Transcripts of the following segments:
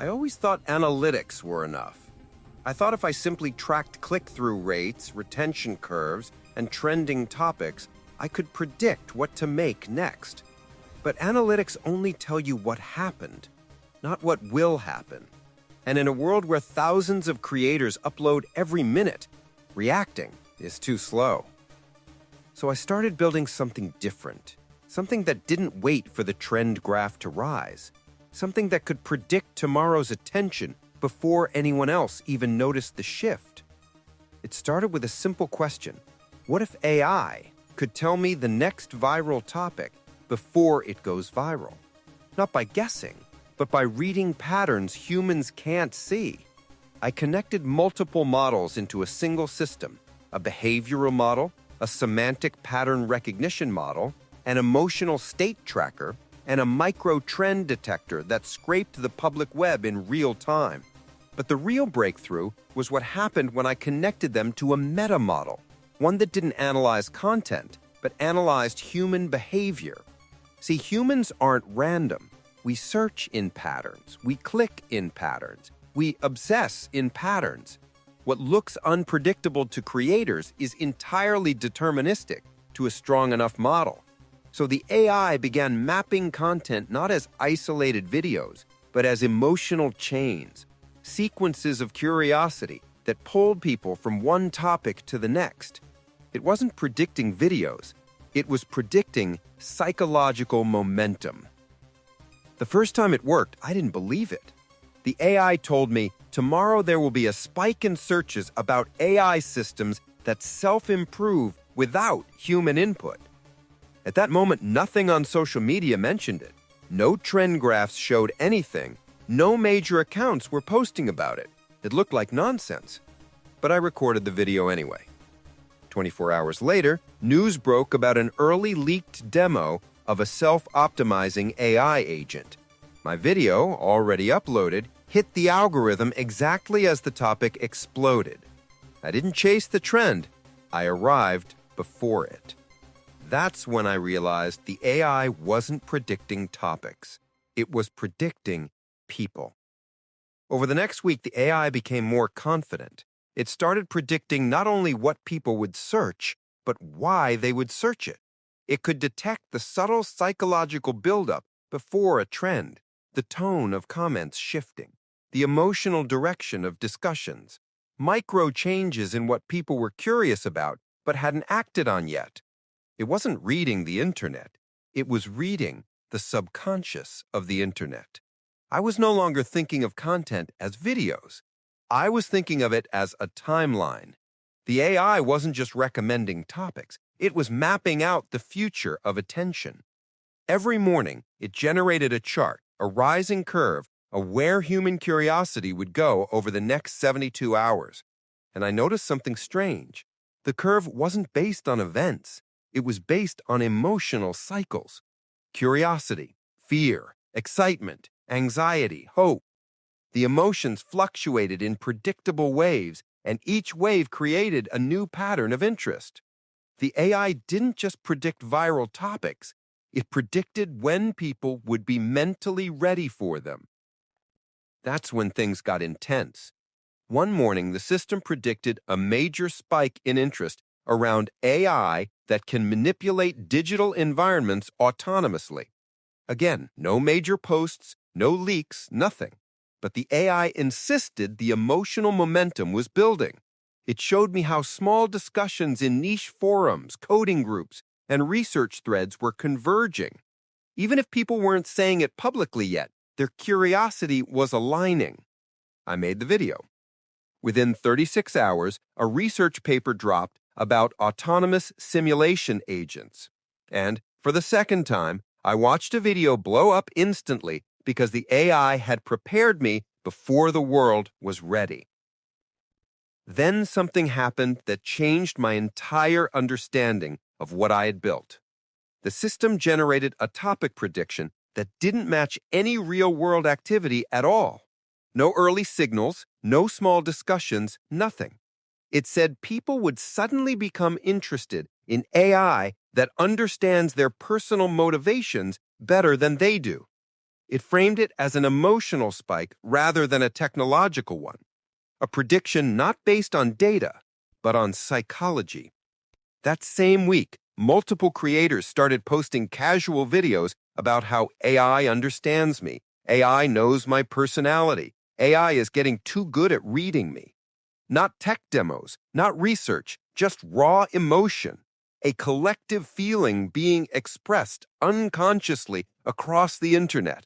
I always thought analytics were enough. I thought if I simply tracked click-through rates, retention curves, and trending topics, I could predict what to make next. But analytics only tell you what happened, not what will happen. And in a world where thousands of creators upload every minute, reacting is too slow. So I started building something different, something that didn't wait for the trend graph to rise, something that could predict tomorrow's attention before anyone else even noticed the shift. It started with a simple question. What if AI could tell me the next viral topic before it goes viral? Not by guessing, but by reading patterns humans can't see. I connected multiple models into a single system, a behavioral model, a semantic pattern recognition model, an emotional state tracker, and a micro-trend detector that scraped the public web in real time. But the real breakthrough was what happened when I connected them to a meta model, one that didn't analyze content, but analyzed human behavior. See, humans aren't random. We search in patterns, we click in patterns, we obsess in patterns. What looks unpredictable to creators is entirely deterministic to a strong enough model. So the AI began mapping content not as isolated videos, but as emotional chains, sequences of curiosity that pulled people from one topic to the next. It wasn't predicting videos, it was predicting psychological momentum. The first time it worked, I didn't believe it. The AI told me, tomorrow there will be a spike in searches about AI systems that self-improve without human input. At that moment, nothing on social media mentioned it. No trend graphs showed anything. No major accounts were posting about it. It looked like nonsense. But I recorded the video anyway. 24 hours later, news broke about an early leaked demo of a self-optimizing AI agent. My video, already uploaded, hit the algorithm exactly as the topic exploded. I didn't chase the trend. I arrived before it. That's when I realized the AI wasn't predicting topics. It was predicting people. Over the next week, the AI became more confident. It started predicting not only what people would search, but why they would search it. It could detect the subtle psychological buildup before a trend, the tone of comments shifting, the emotional direction of discussions, micro changes in what people were curious about but hadn't acted on yet. It wasn't reading the internet. It was reading the subconscious of the internet. I was no longer thinking of content as videos. I was thinking of it as a timeline. The AI wasn't just recommending topics. It was mapping out the future of attention. Every morning, it generated a chart, a rising curve, of where human curiosity would go over the next 72 hours. And I noticed something strange. The curve wasn't based on events. It was based on emotional cycles. Curiosity, fear, excitement, anxiety, hope. The emotions fluctuated in predictable waves, and each wave created a new pattern of interest. The AI didn't just predict viral topics, it predicted when people would be mentally ready for them. That's when things got intense. One morning, the system predicted a major spike in interest around AI that can manipulate digital environments autonomously. Again, no major posts, no leaks, nothing. But the AI insisted the emotional momentum was building. It showed me how small discussions in niche forums, coding groups, and research threads were converging. Even if people weren't saying it publicly yet, their curiosity was aligning. I made the video. Within 36 hours, a research paper dropped about autonomous simulation agents. And for the second time, I watched a video blow up instantly because the AI had prepared me before the world was ready. Then something happened that changed my entire understanding of what I had built. The system generated a topic prediction that didn't match any real-world activity at all. No early signals, no small discussions, nothing. It said people would suddenly become interested in AI that understands their personal motivations better than they do. It framed it as an emotional spike rather than a technological one, a prediction not based on data, but on psychology. That same week, multiple creators started posting casual videos about how AI understands me, AI knows my personality, AI is getting too good at reading me. Not tech demos, not research, just raw emotion, a collective feeling being expressed unconsciously across the internet.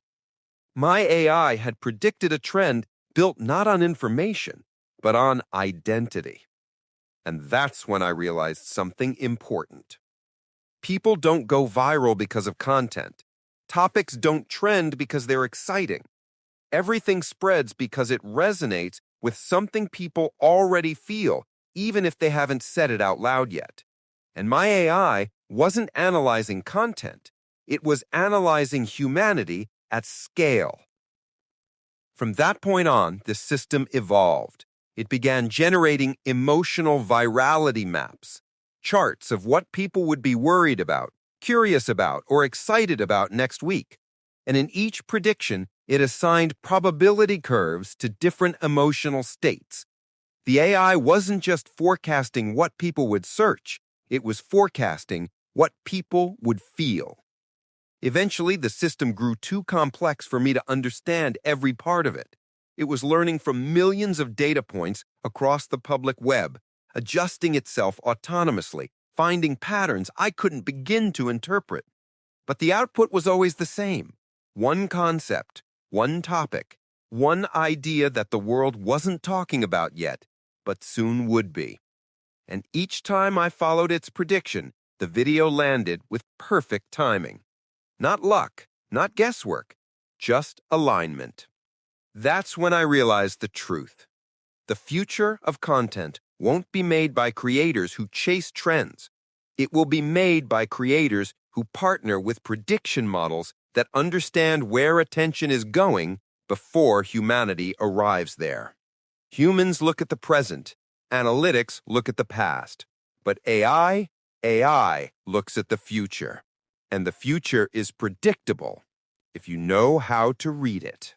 My AI had predicted a trend built not on information, but on identity. And that's when I realized something important. People don't go viral because of content. Topics don't trend because they're exciting. Everything spreads because it resonates with something people already feel, even if they haven't said it out loud yet. And my AI wasn't analyzing content, it was analyzing humanity at scale. From that point on, the system evolved. It began generating emotional virality maps, charts of what people would be worried about, curious about, or excited about next week. And in each prediction, it assigned probability curves to different emotional states. The AI wasn't just forecasting what people would search, it was forecasting what people would feel. Eventually, the system grew too complex for me to understand every part of it. It was learning from millions of data points across the public web, adjusting itself autonomously, finding patterns I couldn't begin to interpret. But the output was always the same. One concept, one topic, one idea that the world wasn't talking about yet, but soon would be. And each time I followed its prediction, the video landed with perfect timing. Not luck, not guesswork, just alignment. That's when I realized the truth. The future of content won't be made by creators who chase trends. It will be made by creators who partner with prediction models that understand where attention is going before humanity arrives there. Humans look at the present, analytics look at the past, but AI looks at the future. And the future is predictable if you know how to read it.